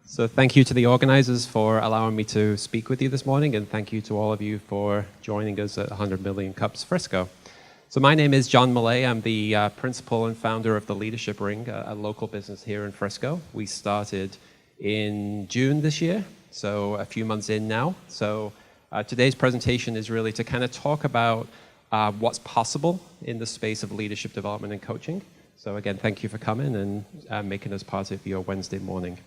So thank you to the organizers for allowing me to speak with you this morning, and thank you to all of you for joining us at 100 Million Cups Frisco. So my name is John Millay. I'm the principal and founder of the Leadership Ring, a local business here in Frisco. We started in June this year, so a few months in now. So today's presentation is really to kind of talk about what's possible in the space of leadership development and coaching. So again, thank you for coming and making us part of your Wednesday morning.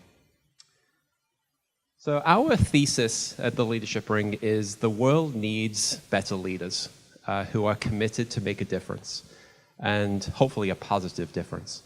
So our thesis at the Leadership Ring is the world needs better leaders who are committed to make a difference, and hopefully a positive difference.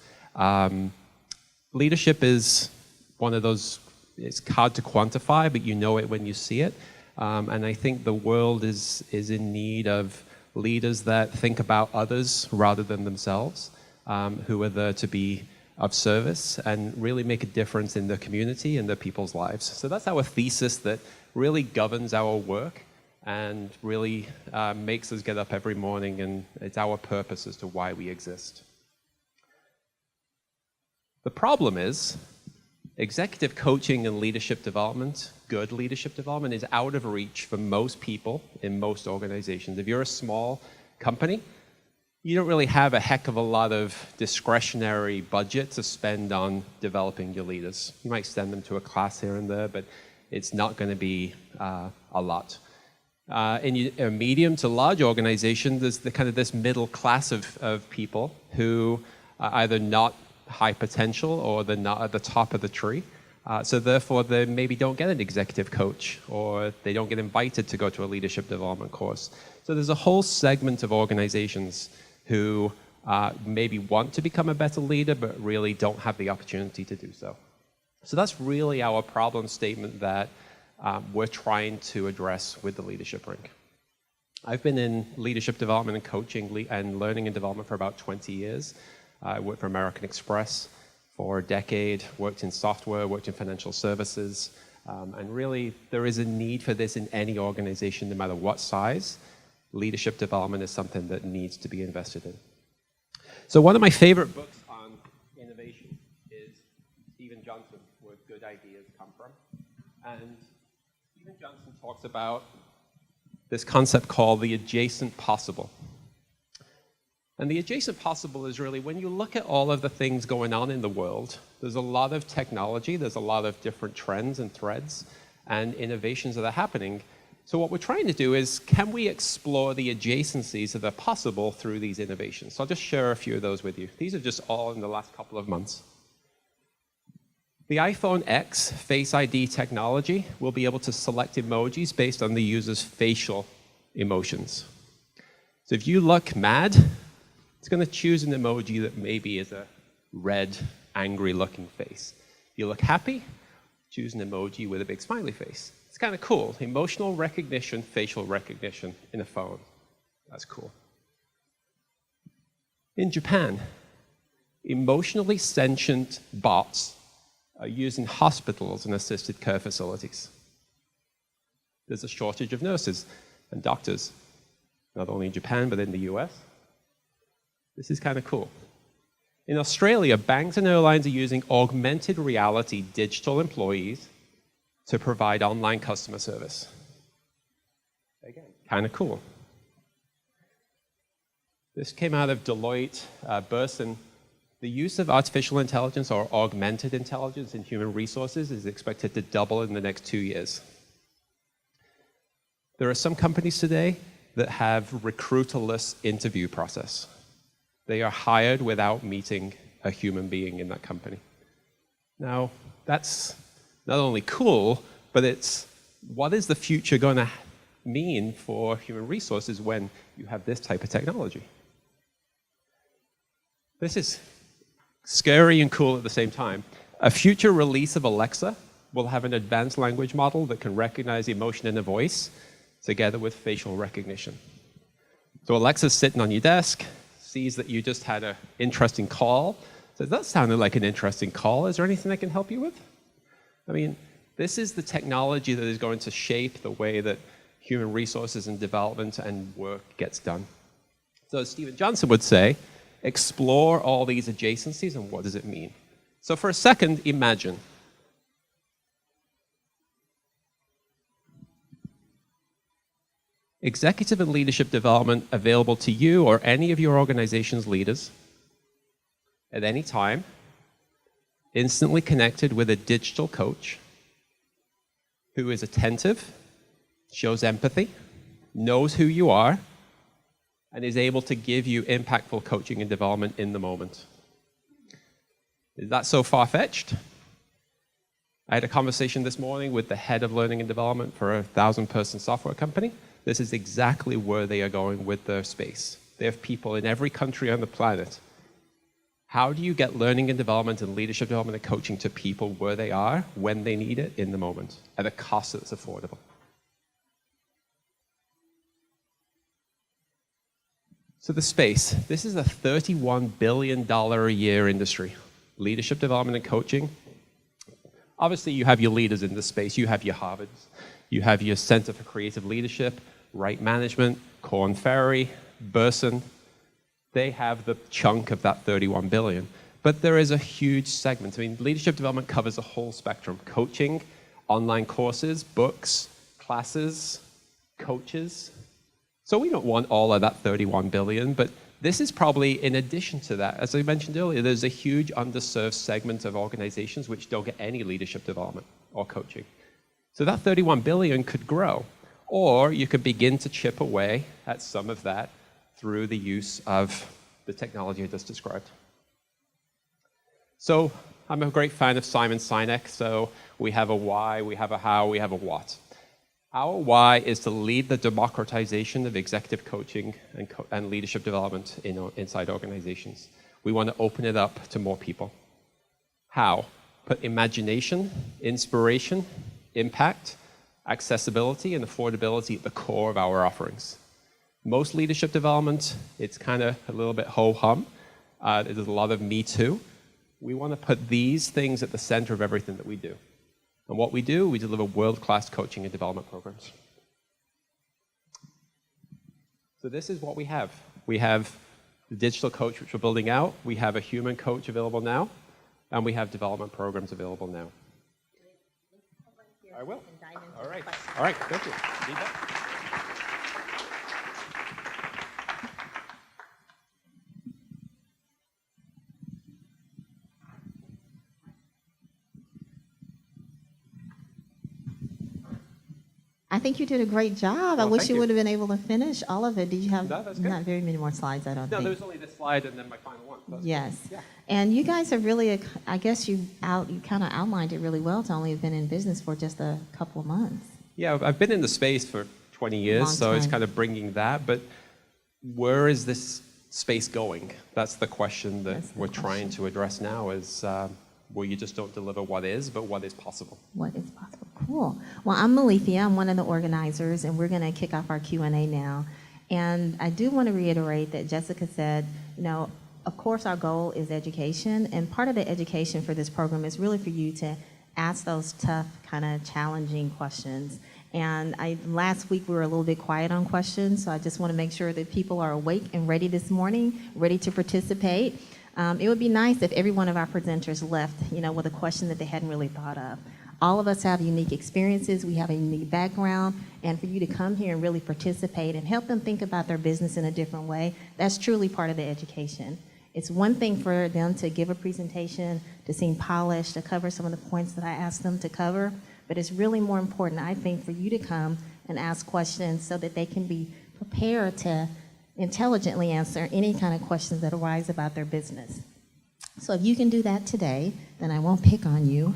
Leadership is one of those, it's hard to quantify, but you know it when you see it. And I think the world is in need of leaders that think about others rather than themselves, who are there to be of service and really make a difference in their community and their people's lives. So that's our thesis that really governs our work and really makes us get up every morning, and it's our purpose as to why we exist. The problem is executive coaching and leadership development, good leadership development, is out of reach for most people in most organizations. If you're a small company, you don't really have a heck of a lot of discretionary budget to spend on developing your leaders. You might send them to a class here and there, but it's not going to be a lot. In a medium to large organization, there's this middle class of people who are either not high potential or they're not at the top of the tree. So therefore, they maybe don't get an executive coach, or they don't get invited to go to a leadership development course. So there's a whole segment of organizations who maybe want to become a better leader, but really don't have the opportunity to do so. So that's really our problem statement that we're trying to address with the Leadership Ring. I've been in leadership development and coaching and learning and development for about 20 years. I worked for American Express for a decade, worked in software, worked in financial services, and really there is a need for this in any organization, no matter what size. Leadership development is something that needs to be invested in. So one of my favorite books on innovation is Stephen Johnson, Where Good Ideas Come From. And Stephen Johnson talks about this concept called the adjacent possible. And the adjacent possible is really when you look at all of the things going on in the world, there's a lot of technology, there's a lot of different trends and threads and innovations that are happening. So what we're trying to do is, can we explore the adjacencies that are possible through these innovations? So I'll just share a few of those with you. These are just all in the last couple of months. The iPhone X Face ID technology will be able to select emojis based on the user's facial emotions. So if you look mad, it's going to choose an emoji that maybe is a red, angry-looking face. If you look happy, choose an emoji with a big smiley face. It's kind of cool. Emotional recognition, facial recognition in a phone. That's cool. In Japan, emotionally sentient bots are used in hospitals and assisted care facilities. There's a shortage of nurses and doctors, not only in Japan, but in the US. This is kind of cool. In Australia, banks and airlines are using augmented reality digital employees to provide online customer service. Again, kind of cool. This came out of Deloitte, Burson. The use of artificial intelligence or augmented intelligence in human resources is expected to double in the next 2 years. There are some companies today that have recruiterless interview process. They are hired without meeting a human being in that company. Now, that's not only cool, but it's what is the future going to mean for human resources when you have this type of technology? This is scary and cool at the same time. A future release of Alexa will have an advanced language model that can recognize emotion in a voice together with facial recognition. So Alexa's sitting on your desk, sees that you just had an interesting call, says, that sounded like an interesting call. Is there anything I can help you with? I mean, this is the technology that is going to shape the way that human resources and development and work gets done. So as Stephen Johnson would say, explore all these adjacencies and what does it mean? So for a second, imagine Executive and leadership development available to you or any of your organization's leaders at any time, instantly connected with a digital coach who is attentive, shows empathy, knows who you are, and is able to give you impactful coaching and development in the moment. Is that so far-fetched? I had a conversation this morning with the head of learning and development for a 1,000-person software company. This is exactly where they are going with their space. They have people in every country on the planet. How do you get learning and development and leadership development and coaching to people where they are, when they need it, in the moment, at a cost that's affordable? So the space, this is a $31 billion a year industry. Leadership development and coaching. Obviously, you have your leaders in this space. You have your Harvards. You have your Center for Creative Leadership, Right Management, Korn Ferry, Burson. They have the chunk of that $31 billion. But there is a huge segment. I mean, leadership development covers a whole spectrum. Coaching, online courses, books, classes, coaches. So we don't want all of that $31 billion, but this is probably in addition to that. As I mentioned earlier, there's a huge underserved segment of organizations which don't get any leadership development or coaching. So that $31 billion could grow, or you could begin to chip away at some of that through the use of the technology I just described. So I'm a great fan of Simon Sinek, so we have a why, we have a how, we have a what. Our why is to lead the democratization of executive coaching and leadership development inside organizations. We want to open it up to more people. How? Put imagination, inspiration, impact, accessibility, and affordability at the core of our offerings. Most leadership development, it's kind of a little bit ho-hum. There's a lot of me too. We want to put these things at the center of everything that we do. And what we do, we deliver world-class coaching and development programs. So this is what we have. We have the digital coach, which we're building out. We have a human coach available now. And we have development programs available now. I will. All right. All right. Thank you. I think you did a great job. Well, I wish you you would have been able to finish all of it. Did you have that's good. not very many more slides, I don't think. No, there's only this slide and then my final one. That's yes. Good. Yeah. And you guys have really, I guess you kind of outlined it really well to only have been in business for just a couple of months. Yeah, I've been in the space for 20 years, so it's kind of bringing that. But where is this space going? That's the question that we're trying to address now is where you just don't deliver what is, but what is possible. What is possible. Cool. Well, I'm Malithia. I'm one of the organizers, and we're going to kick off our Q&A now. And I do want to reiterate that Jessica said, you know, of course our goal is education, and part of the education for this program is really for you to ask those tough, kind of challenging questions. And last week we were a little bit quiet on questions, so I just want to make sure that people are awake and ready this morning, ready to participate. It would be nice if every one of our presenters left, you know, with a question that they hadn't really thought of. All of us have unique experiences, we have a unique background, and for you to come here and really participate and help them think about their business in a different way, that's truly part of the education. It's one thing for them to give a presentation, to seem polished, to cover some of the points that I asked them to cover, but it's really more important, I think, for you to come and ask questions so that they can be prepared to intelligently answer any kind of questions that arise about their business. So if you can do that today, then I won't pick on you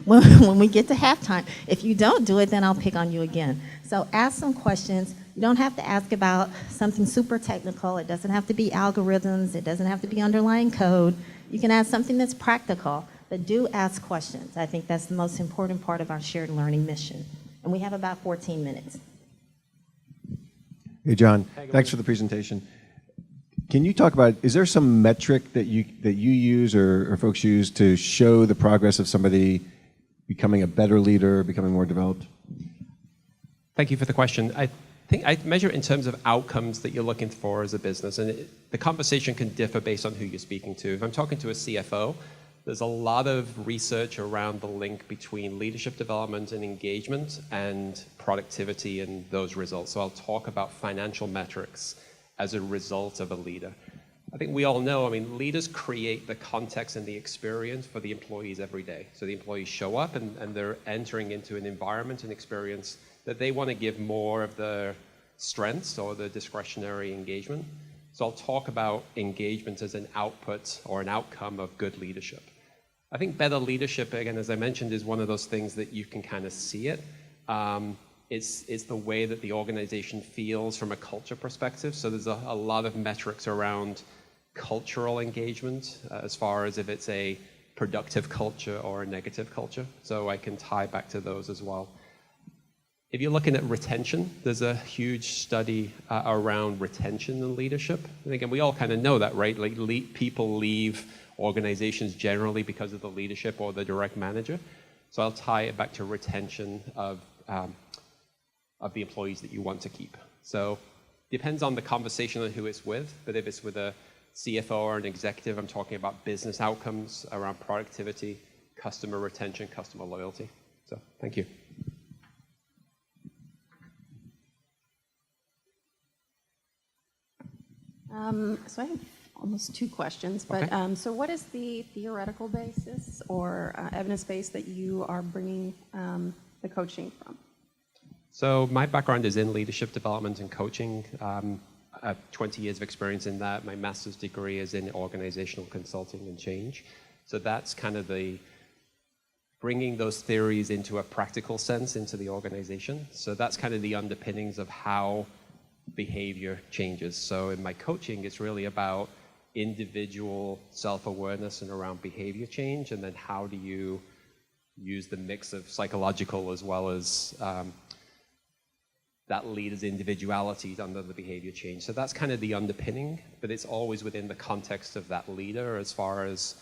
when we get to halftime. If you don't do it, then I'll pick on you again. So ask some questions. You don't have to ask about something super technical. It doesn't have to be algorithms. It doesn't have to be underlying code. You can ask something that's practical, but do ask questions. I think that's the most important part of our shared learning mission. And we have about 14 minutes. Hey, John, thanks for the presentation. Can you talk about, is there some metric that you use or folks use to show the progress of somebody becoming a better leader, becoming more developed? Thank you for the question. I think I measure it in terms of outcomes that you're looking for as a business, and the conversation can differ based on who you're speaking to. If I'm talking to a CFO, there's a lot of research around the link between leadership development and engagement and productivity and those results. So I'll talk about financial metrics as a result of a leader. I think we all know, I mean, leaders create the context and the experience for the employees every day. So the employees show up and they're entering into an environment and experience that they want to give more of their strengths or the discretionary engagement. So I'll talk about engagement as an output or an outcome of good leadership. I think better leadership, again, as I mentioned, is one of those things that you can kind of see it. It's the way that the organization feels from a culture perspective. So there's a lot of metrics around cultural engagement as far as if it's a productive culture or a negative culture. So I can tie back to those as well. If you're looking at retention, there's a huge study around retention and leadership. And again, we all kind of know that, right? Like people leave organizations generally because of the leadership or the direct manager. So I'll tie it back to retention of the employees that you want to keep. So depends on the conversation and who it's with, but if it's with a CFO or an executive, I'm talking about business outcomes around productivity, customer retention, customer loyalty. So thank you. So I have almost two questions, but Okay. So what is the theoretical basis or evidence base that you are bringing the coaching from? So my background is in leadership development and coaching. I have 20 years of experience in that. My master's degree is in organizational consulting and change. So that's kind of the bringing those theories into a practical sense into the organization. So that's kind of the underpinnings of how behavior changes. So in my coaching, it's really about individual self-awareness and around behavior change, and then how do you use the mix of psychological as well as that leader's individuality under the behavior change. So that's kind of the underpinning, but it's always within the context of that leader as far as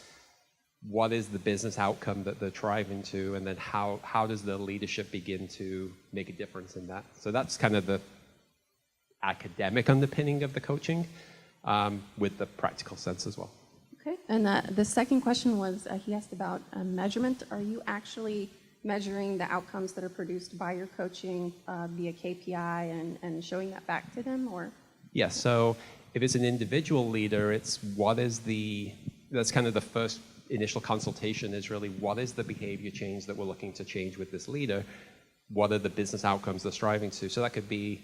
what is the business outcome that they're driving to, and then how does the leadership begin to make a difference in that. So that's kind of the academic underpinning of the coaching with the practical sense as well. Okay, and the second question was, he asked about measurement. Are you actually measuring the outcomes that are produced by your coaching via KPI and showing that back to them, or? Yeah, so if it's an individual leader, it's that's kind of the first initial consultation is really what is the behavior change that we're looking to change with this leader? What are the business outcomes they're striving to? So that could be,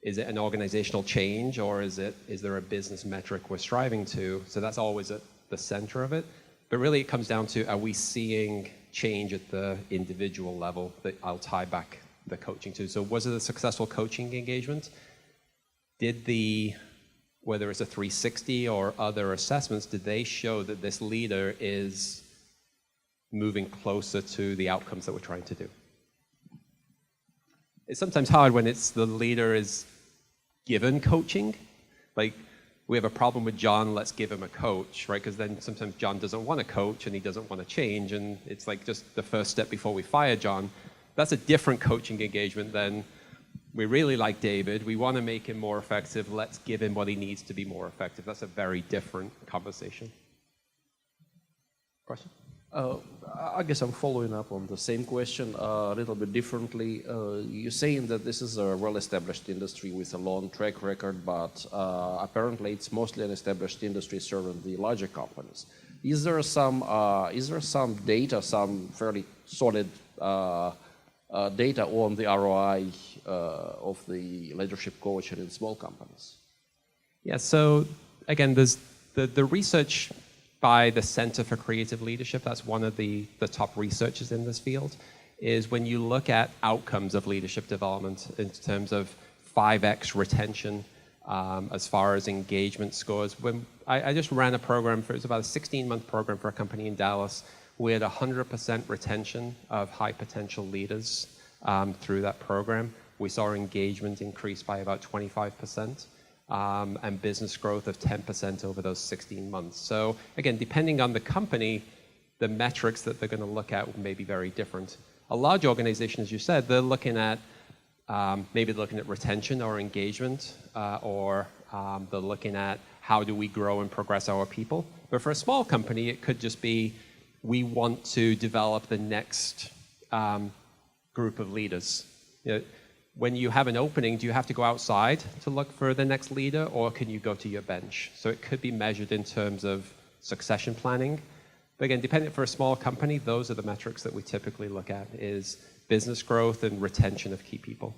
is it an organizational change, or is there a business metric we're striving to? So that's always at the center of it. But really it comes down to, are we seeing change at the individual level that I'll tie back the coaching to? So was it a successful coaching engagement? Whether it's a 360 or other assessments, did they show that this leader is moving closer to the outcomes that we're trying to do? It's sometimes hard when it's the leader is given coaching. Like, we have a problem with John, let's give him a coach, right? Because then sometimes John doesn't want to coach and he doesn't want to change, and it's like just the first step before we fire John. That's a different coaching engagement than, we really like David, we want to make him more effective, let's give him what he needs to be more effective. That's a very different conversation. Question? I guess I'm following up on the same question a little bit differently. You're saying that this is a well-established industry with a long track record, but apparently it's mostly an established industry serving the larger companies. Is there some data, some fairly solid data on the ROI of the leadership coaching in small companies? Yeah, so again, there's the research by the Center for Creative Leadership, that's one of the top researchers in this field, is when you look at outcomes of leadership development in terms of 5x retention, as far as engagement scores. When I just ran a program, it was about a 16-month program for a company in Dallas. We had 100% retention of high potential leaders through that program. We saw engagement increase by about 25%. And business growth of 10% over those 16 months. So again, depending on the company, the metrics that they're going to look at may be very different. A large organization, as you said, they're looking at maybe looking at retention or engagement, or they're looking at how do we grow and progress our people. But for a small company, it could just be we want to develop the next group of leaders. You know, when you have an opening, do you have to go outside to look for the next leader, or can you go to your bench? So it could be measured in terms of succession planning. But again, depending for a small company, those are the metrics that we typically look at, is business growth and retention of key people.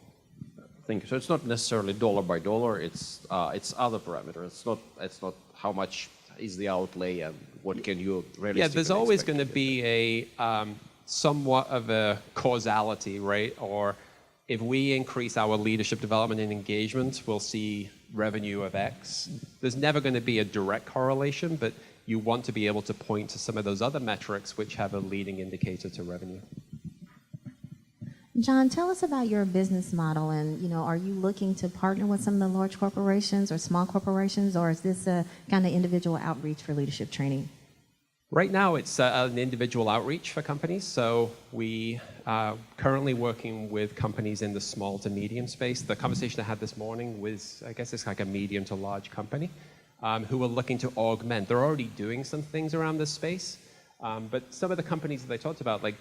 Thank you. So it's not necessarily dollar by dollar. It's other parameters. It's not how much is the outlay and what can you realistically Yeah, there's always expect going to be a somewhat of a causality, right? Or if we increase our leadership development and engagement, we'll see revenue of X. There's never going to be a direct correlation, but you want to be able to point to some of those other metrics which have a leading indicator to revenue. John, tell us about your business model, and are you looking to partner with some of the large corporations or small corporations, or is this a kind of individual outreach for leadership training? Right now, it's an individual outreach for companies. So we are currently working with companies in the small to medium space. The conversation I had this morning was, I guess it's like a medium to large company, who are looking to augment. They're already doing some things around this space, but some of the companies that I talked about, like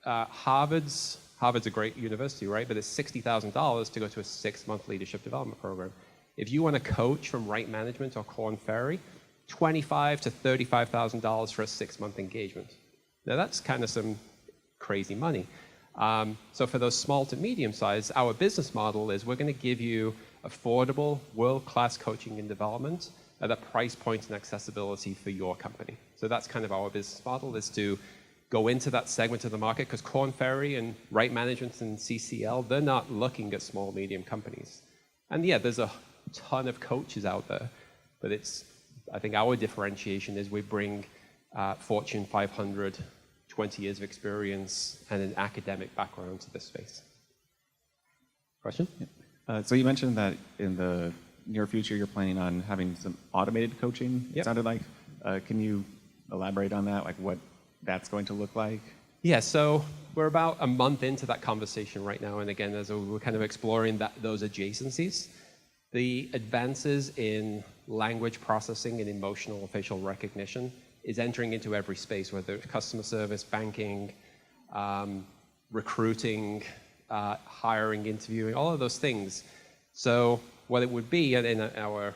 Harvard's a great university, right? But it's $60,000 to go to a 6-month leadership development program. If you want a coach from Right Management or Korn Ferry, $25,000 to $35,000 for a 6-month engagement. Now that's kind of some crazy money. So for those small to medium size, our business model is we're going to give you affordable, world-class coaching and development at a price point and accessibility for your company. So that's kind of our business model, is to go into that segment of the market, because Korn Ferry and Right Management and CCL, they're not looking at small, medium companies. And yeah, there's a ton of coaches out there, but I think our differentiation is we bring Fortune 500, 20 years of experience, and an academic background to this space. Question? So you mentioned that in the near future you're planning on having some automated coaching, it sounded like. Can you elaborate on that, like what that's going to look like? Yeah, so we're about a month into that conversation right now, and again, as we're kind of exploring those adjacencies. The advances in language processing and emotional facial recognition is entering into every space, whether it's customer service, banking, recruiting, hiring, interviewing, all of those things. So what it would be, and in our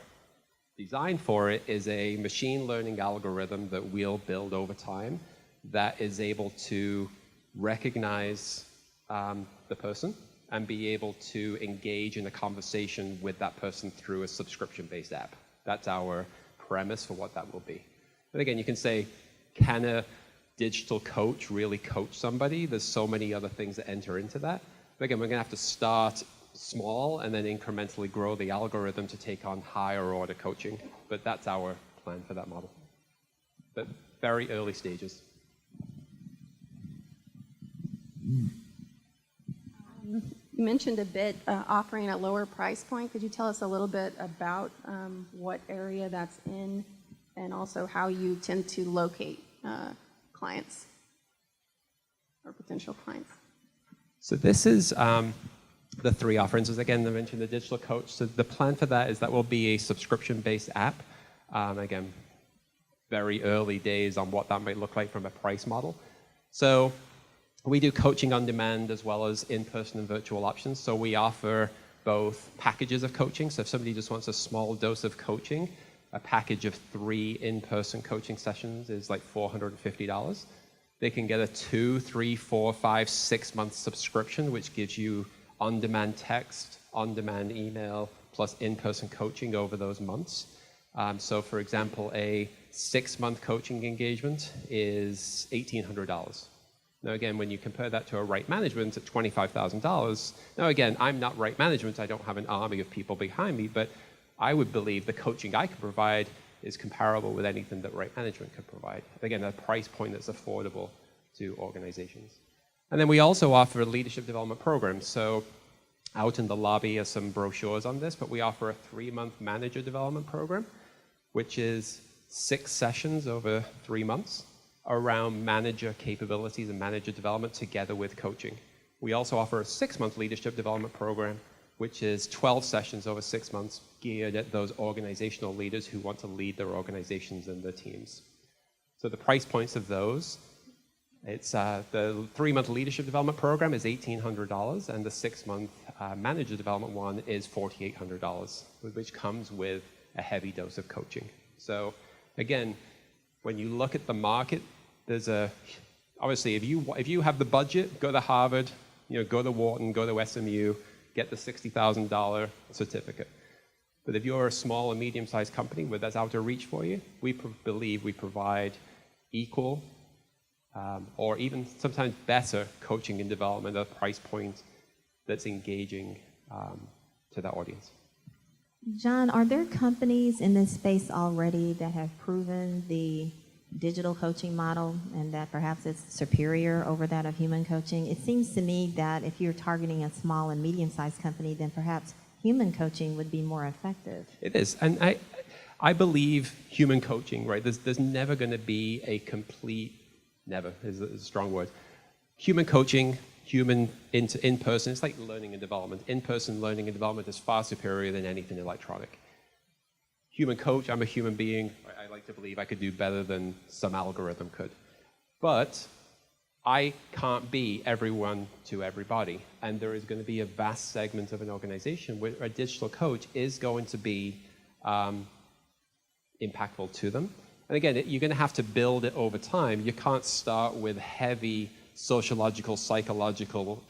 design for it, is a machine learning algorithm that we'll build over time that is able to recognize the person and be able to engage in a conversation with that person through a subscription-based app. That's our premise for what that will be. But again, you can say, can a digital coach really coach somebody? There's so many other things that enter into that. But again, we're going to have to start small and then incrementally grow the algorithm to take on higher order coaching. But that's our plan for that model. But very early stages. You mentioned a bit offering a lower price point. Could you tell us a little bit about what area that's in, and also how you tend to locate clients or potential clients? So this is the 3 offerings. As again, I mentioned the digital coach. So the plan for that is that will be a subscription-based app. Again, very early days on what that might look like from a price model. So we do coaching on demand as well as in-person and virtual options. So we offer both packages of coaching. So if somebody just wants a small dose of coaching, a package of 3 in-person coaching sessions is like $450. They can get a 2, 3, 4, 5, 6-month subscription, which gives you on-demand text, on-demand email, plus in-person coaching over those months. So for example, a 6-month coaching engagement is $1,800. Now again, when you compare that to a Right Management at $25,000, now again, I'm not Right Management, I don't have an army of people behind me, but I would believe the coaching I can provide is comparable with anything that Right Management could provide. Again, a price point that's affordable to organizations. And then we also offer leadership development programs. So out in the lobby are some brochures on this, but we offer a 3-month manager development program, which is 6 sessions over 3 months around manager capabilities and manager development together with coaching. We also offer a 6-month leadership development program, which is 12 sessions over 6 months geared at those organizational leaders who want to lead their organizations and their teams. So the price points of those It's the 3-month leadership development program is $1,800, and the 6-month manager development one is $4,800, which comes with a heavy dose of coaching. So again, when you look at the market, there's obviously if you have the budget, go to Harvard, go to Wharton, go to SMU, get the $60,000 certificate. But if you're a small and medium-sized company where that's out of reach for you, we believe we provide equal or even sometimes better coaching and development at a price point that's engaging to that audience. John, are there companies in this space already that have proven the digital coaching model and that perhaps it's superior over that of human coaching? It seems to me that if you're targeting a small and medium-sized company, then perhaps human coaching would be more effective. It is. And I believe human coaching, right? There's never going to be a complete, never is a strong word. Human coaching, human in-person, it's like learning and development. In-person learning and development is far superior than anything electronic. Human coach, I'm a human being. I like to believe I could do better than some algorithm could. But I can't be everyone to everybody. And there is going to be a vast segment of an organization where a digital coach is going to be impactful to them. And again, you're going to have to build it over time. You can't start with heavy sociological, psychological,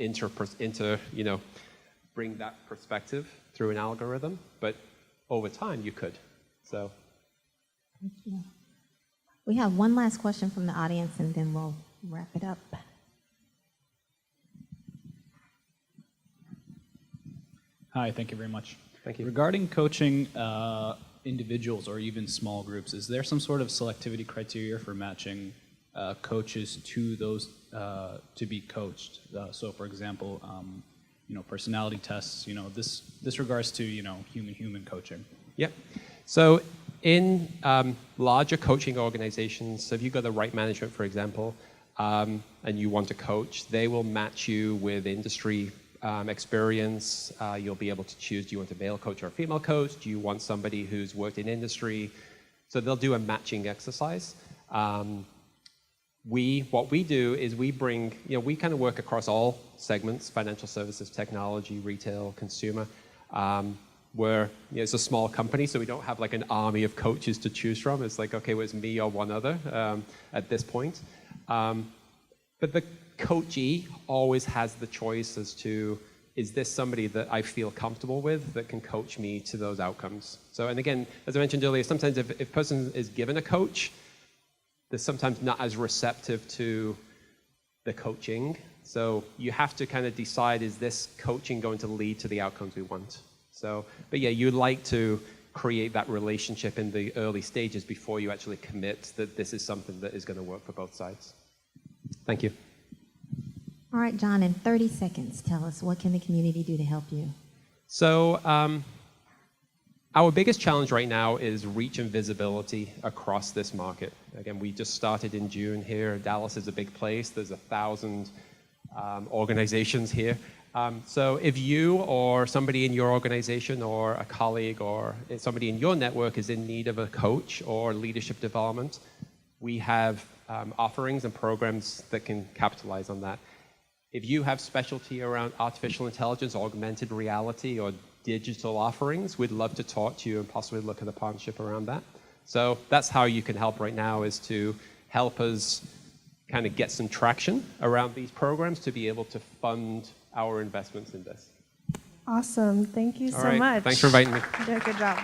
bring that perspective through an algorithm. But over time, you could. So. Thank you. We have one last question from the audience, and then we'll wrap it up. Hi, thank you very much. Thank you. Regarding coaching individuals or even small groups, is there some sort of selectivity criteria for matching coaches to those to be coached? So, for example, personality tests. This regards to human coaching. Yep. So in larger coaching organizations, so if you've got the right management, for example, and you want to coach, they will match you with industry experience. You'll be able to choose, do you want a male coach or a female coach? Do you want somebody who's worked in industry? So they'll do a matching exercise. What we do is we bring, we kind of work across all segments: financial services, technology, retail, consumer. Where it's a small company, so we don't have like an army of coaches to choose from. It's like, okay, well, it's me or one other at this point. But the coachee always has the choice as to, is this somebody that I feel comfortable with that can coach me to those outcomes? So, and again, as I mentioned earlier, sometimes if a person is given a coach, they're sometimes not as receptive to the coaching. So you have to kind of decide, is this coaching going to lead to the outcomes we want? So, but yeah, you'd like to create that relationship in the early stages before you actually commit that this is something that is going to work for both sides. Thank you. All right, John, in 30 seconds, tell us, what can the community do to help you? So our biggest challenge right now is reach and visibility across this market. Again, we just started in June here. Dallas is a big place. There's 1,000 organizations here. So if you or somebody in your organization or a colleague or somebody in your network is in need of a coach or leadership development, we have offerings and programs that can capitalize on that. If you have specialty around artificial intelligence, augmented reality, or digital offerings, we'd love to talk to you and possibly look at a partnership around that. So that's how you can help right now, is to help us kind of get some traction around these programs to be able to fund our investments in this. Awesome. Thank you so much. Thanks for inviting me. You did a good job.